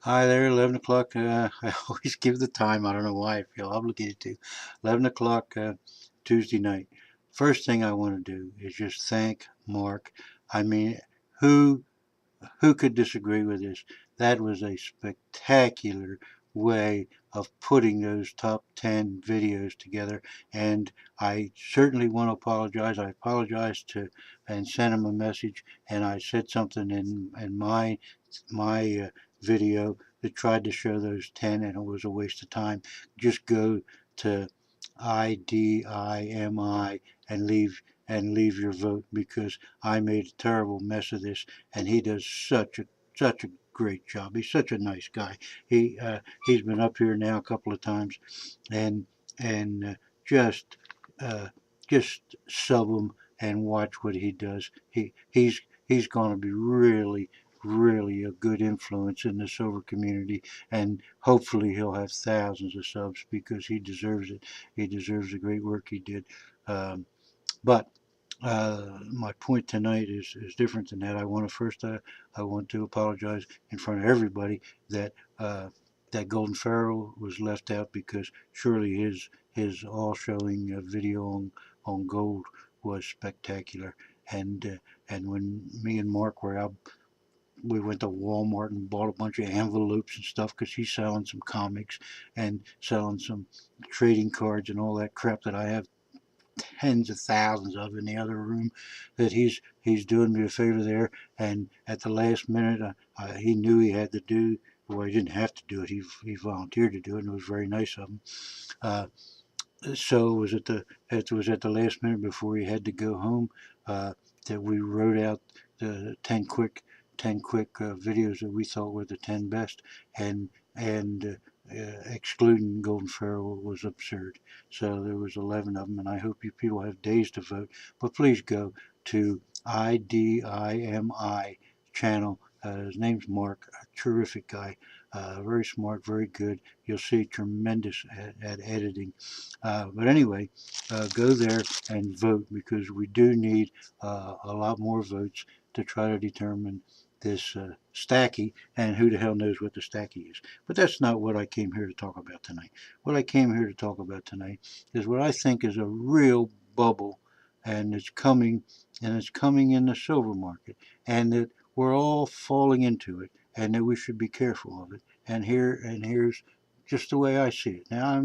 Hi there, 11 o'clock. I always give the time. I don't know why I feel obligated to. 11 o'clock Tuesday night. First thing I want to do is just thank Mark. I mean, who who could disagree with this? That was a spectacular way of putting those top 10 videos together. And I certainly want to apologize. I apologized to and sent him a message, and I said something in my video that tried to show those 10, and it was a waste of time. Just go to IDIMI and leave your vote, because I made a terrible mess of this, and he does such a great job. He's such a nice guy. He's been up here now a couple of times, and and just uh, just sub him and watch what he does. He's going to be really a good influence in the silver community, and hopefully he'll have thousands of subs, because he deserves it. He deserves the great work he did. But my point tonight is different than that. I want to apologize in front of everybody that that Golden Pharaoh was left out, because surely his all showing video on gold was spectacular. And when me and Mark were out, we went to Walmart and bought a bunch of envelopes and stuff, because he's selling some comics and selling some trading cards and all that crap that I have tens of thousands of in the other room, that he's doing me a favor there. And at the last minute, he knew he had to do, well, he didn't have to do it. He volunteered to do it, and it was very nice of him. Uh, so it was at the last minute before he had to go home, that we wrote out the 10 quick videos that we thought were the 10 best, and excluding Golden Pharaoh was absurd. So there was 11 of them, and I hope you people have days to vote. But please go to IDIMI channel. His name's Mark, a terrific guy, very smart, very good. You'll see tremendous at editing. But anyway, go there and vote, because we do need a lot more votes to try to determine this stacky, and who the hell knows what the stacky is. But that's not what I came here to talk about tonight. What I came here to talk about tonight is what I think is a real bubble, and it's coming in the silver market, and that we're all falling into it, and that we should be careful of it. And here's just the way I see it. Now,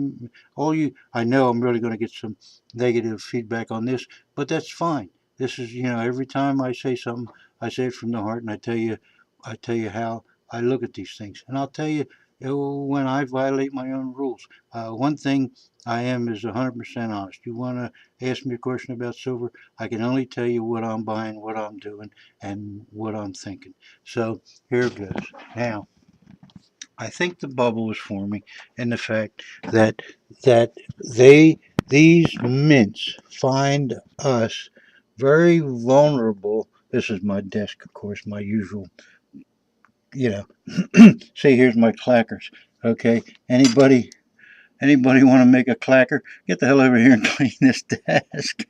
I know I'm really going to get some negative feedback on this, but that's fine. This is, every time I say something, I say it from the heart, and I tell you how I look at these things, and I'll tell you, when I violate my own rules. One thing I am is 100% honest. You want to ask me a question about silver, I can only tell you what I'm buying, what I'm doing, and what I'm thinking. So here it goes. Now, I think the bubble is forming in the fact that that these mints find us very vulnerable. This is my desk, of course, my usual. You know, see, here's my clackers. Okay, anybody want to make a clacker? Get the hell over here and clean this desk.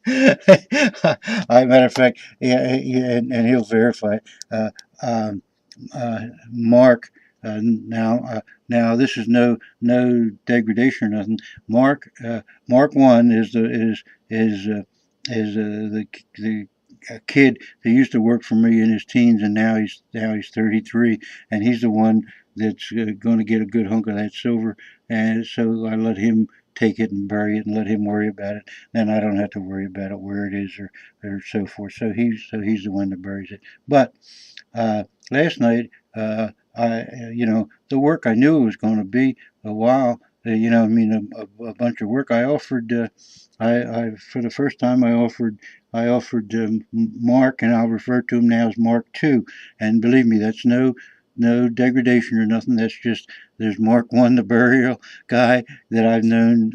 Matter of fact, yeah, and he'll verify. Uh, um, Mark. Now this is no degradation or nothing. Mark one is the a kid that used to work for me in his teens, and now he's 33, and he's the one that's going to get a good hunk of that silver, and so I let him take it and bury it and let him worry about it. Then I don't have to worry about it, where it is, or so forth. So he's the one that buries it. But last night, the work I knew it was going to be a while. I mean, a bunch of work. I offered, I for the first time, I offered Mark, and I'll refer to him now as Mark Two. And believe me, that's no degradation or nothing. That's just, there's Mark One, the burial guy that I've known.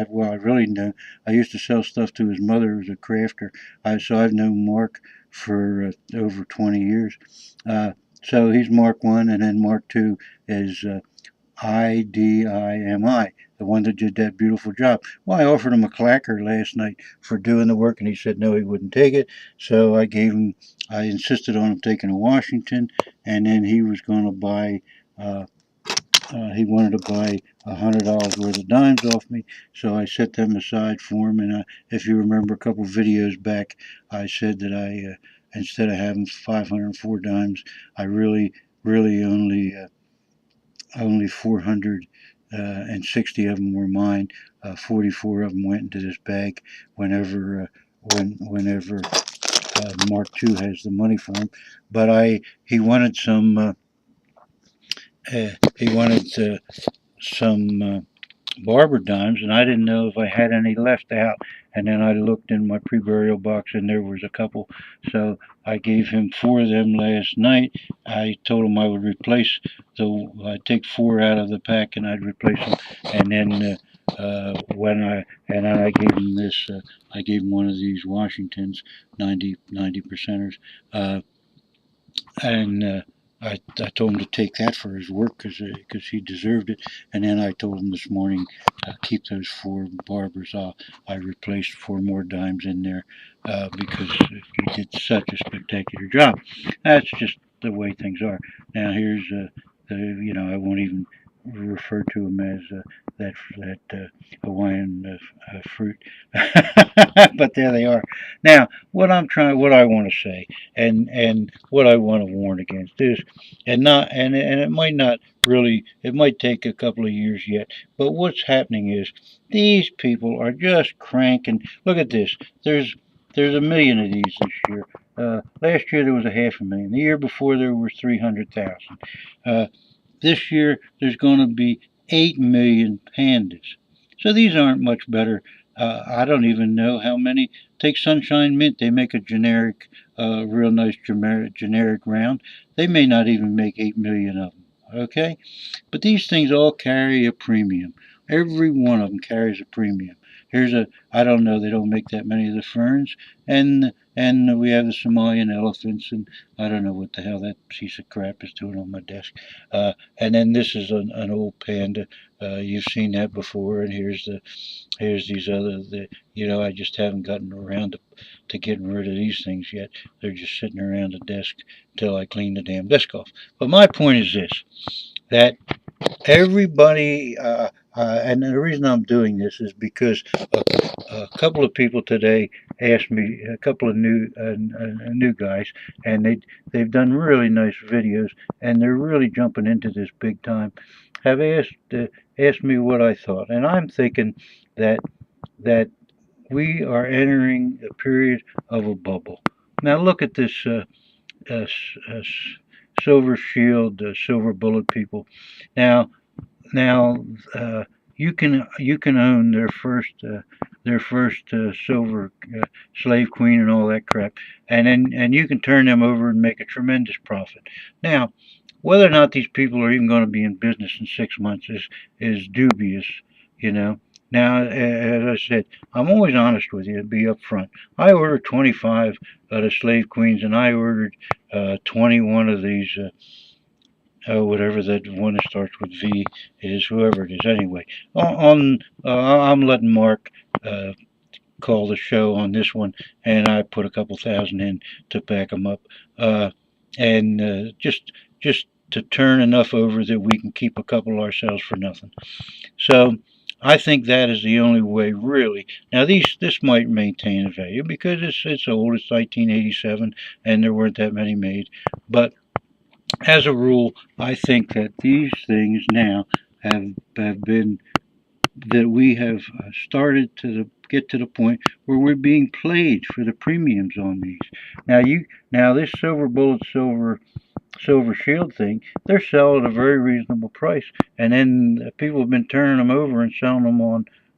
Well, I've really known. I used to sell stuff to his mother as a crafter. So I've known Mark for over 20 years. Uh, so he's Mark One, and then Mark Two is IDIMI, the one that did that beautiful job. Well, I offered him a clacker last night for doing the work, and he said no, he wouldn't take it. So I insisted on him taking a Washington, and then he was going to buy. He wanted to buy $100 worth of dimes off me, so I set them aside for him. And if you remember a couple videos back, I said that instead of having 504 dimes, I really only 460 of them were mine. 44 of them went into this bag whenever Mark II has the money for them. But he wanted he wanted some barber dimes, and I didn't know if I had any left out. And then I looked in my pre-burial box, and there was a couple. So I gave him 4 of them last night. I told him I would I'd take 4 out of the pack, and I'd replace them. And then I gave him this. I gave him one of these Washingtons, 90 percenters. And I told him to take that for his work because he deserved it. And then I told him this morning, keep those 4 barbers. I replaced 4 more dimes in there because he did such a spectacular job. That's just the way things are. Now here's I won't even refer to him as that Hawaiian fruit, but there they are. Now, what I want to say, and what I want to warn against is, and it might not really, it might take a couple of years yet, but what's happening is these people are just cranking. Look at this. There's a million of these this year. Last year there was a 500,000. The year before there were 300,000. This year there's going to be 8 million pandas. So these aren't much better. I don't even know how many. Take Sunshine Mint. They make a generic, real nice generic round. They may not even make 8 million of them. Okay? But these things all carry a premium. Every one of them carries a premium. I don't know, they don't make that many of the ferns. And we have the Somalian elephants, and I don't know what the hell that piece of crap is doing on my desk. And then this is an old panda. You've seen that before. And here's these I just haven't gotten around to getting rid of these things yet. They're just sitting around the desk until I clean the damn desk off. But my point is this, that everybody, and the reason I'm doing this is because a couple of people today asked me, a couple of new guys, and they've done really nice videos, and they're really jumping into this big time. Have asked me what I thought, and I'm thinking that that we are entering a period of a bubble. Now look at this uh, uh, silver shield, silver bullet people. Now now, you can own their first silver slave queen and all that crap, and you can turn them over and make a tremendous profit. Now, whether or not these people are even going to be in business in 6 months is dubious, you know. Now, as I said, I'm always honest with you, be upfront. I ordered 25 of the slave queens, and I ordered 21 of these. Whatever that one that starts with V is, whoever it is. Anyway, I'm letting Mark call the show on this one, and I put a couple thousand in to back him up, and just to turn enough over that we can keep a couple ourselves for nothing. So I think that is the only way, really. Now, this might maintain a value because it's old. It's 1987, and there weren't that many made, but as a rule, I think that these things now have been that we have started to get to the point where we're being played for the premiums on these. Now this silver bullet silver shield thing, they're selling at a very reasonable price, and then people have been turning them over and selling them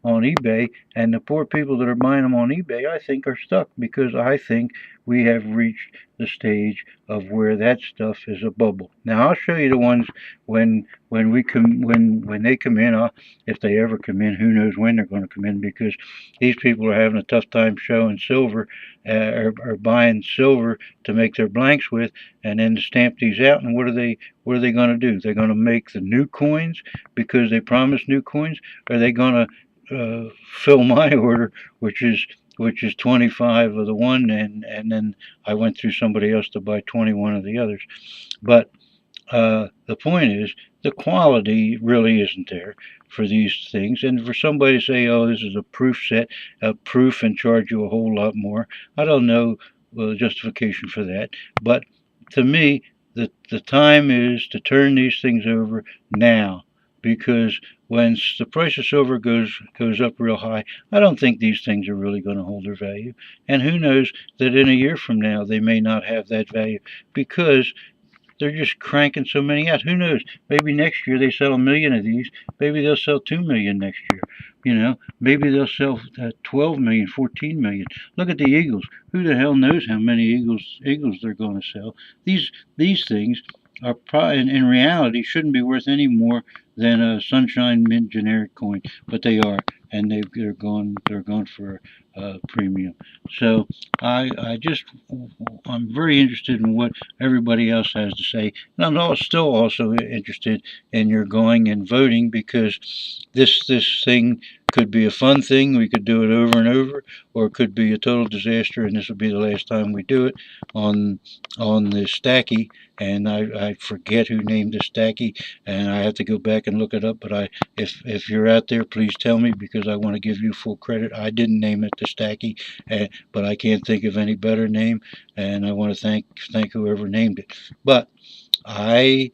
on eBay, and the poor people that are buying them on eBay, I think, are stuck because I think we have reached the stage of where that stuff is a bubble. Now I'll show you the ones when they come in. If they ever come in, who knows when they're going to come in, because these people are having a tough time showing silver, or buying silver to make their blanks with, and then to stamp these out. And what are they going to do? They're going to make the new coins because they promised new coins. Or are they going to fill my order, which is 25 of the one, and then I went through somebody else to buy 21 of the others. But the point is, the quality really isn't there for these things. And for somebody to say, oh, this is a proof set, a proof, and charge you a whole lot more, I don't know the justification for that. But to me, the time is to turn these things over now, because when the price of silver goes up real high, I don't think these things are really going to hold their value. And who knows that in a year from now they may not have that value, because they're just cranking so many out. Who knows? Maybe next year they sell 1 million of these. Maybe they'll sell 2 million next year. Maybe they'll sell 12 million, 14 million. Look at the Eagles. Who the hell knows how many Eagles they're going to sell? These things are probably, in reality, shouldn't be worth any more than a Sunshine Mint generic coin, but they are, and they're going for premium. So I'm very interested in what everybody else has to say. And I'm still also interested in your going and voting, because this thing could be a fun thing. We could do it over and over, or it could be a total disaster, and this will be the last time we do it on the Stacky. And I forget who named the Stacky, and I have to go back and look it up. But if you're out there, please tell me, because I want to give you full credit. I didn't name it the Stacky, but I can't think of any better name, and I want to thank whoever named it. But IDIMI.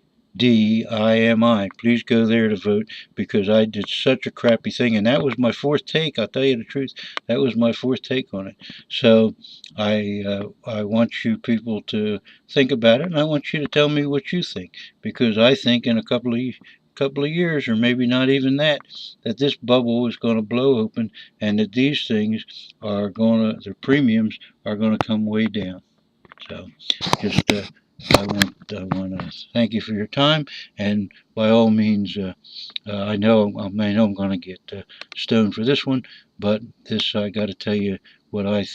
Please go there to vote, because I did such a crappy thing, and that was my fourth take. I'll tell you the truth, that was my fourth take on it. So I want you people to think about it, and I want you to tell me what you think, because I think in a couple of years, or maybe not even that this bubble is going to blow open, and that these things their premiums are going to come way down. So just I want to thank you for your time, and by all means, I know I'm going to get stoned for this one, but this I got to tell you what I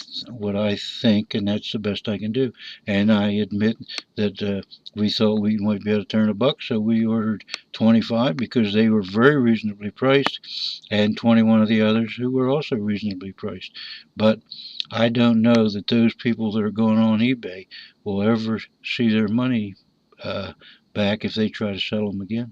think, and that's the best I can do. And I admit that we thought we might be able to turn $1, so we ordered 25 because they were very reasonably priced, and 21 of the others who were also reasonably priced. But I don't know that those people that are going on eBay will ever see their money back if they try to sell them again.